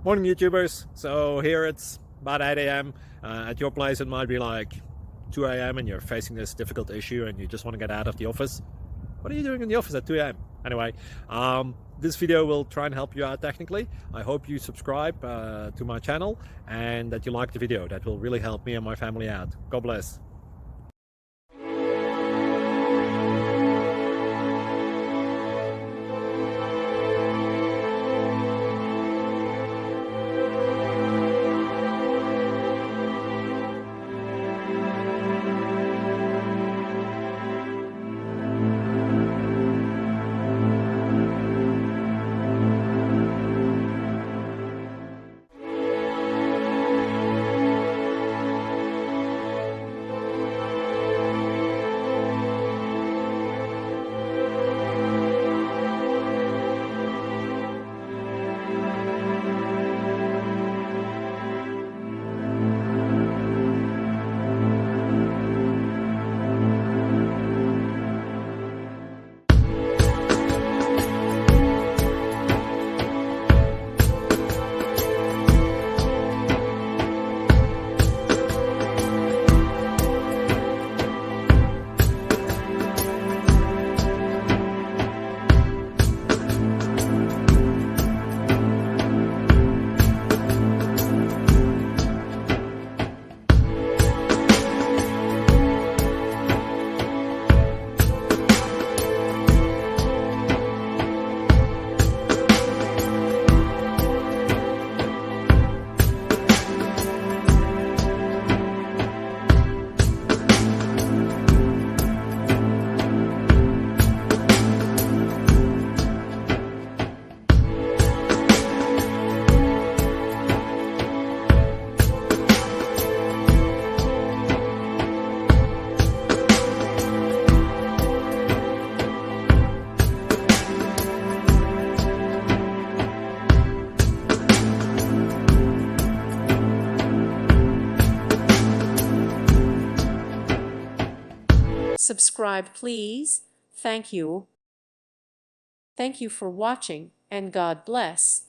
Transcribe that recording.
Morning YouTubers. So here it's about 8 a.m. At your place it might be like 2 a.m. and you're facing this difficult issue and you just want to get out of the office. What are you doing in the office at 2 a.m.? Anyway, this video will try and help you out technically. I hope you subscribe to my channel and that you like the video. That will really help me and my family out. God bless. Subscribe, please. Thank you. Thank you for watching, and God bless.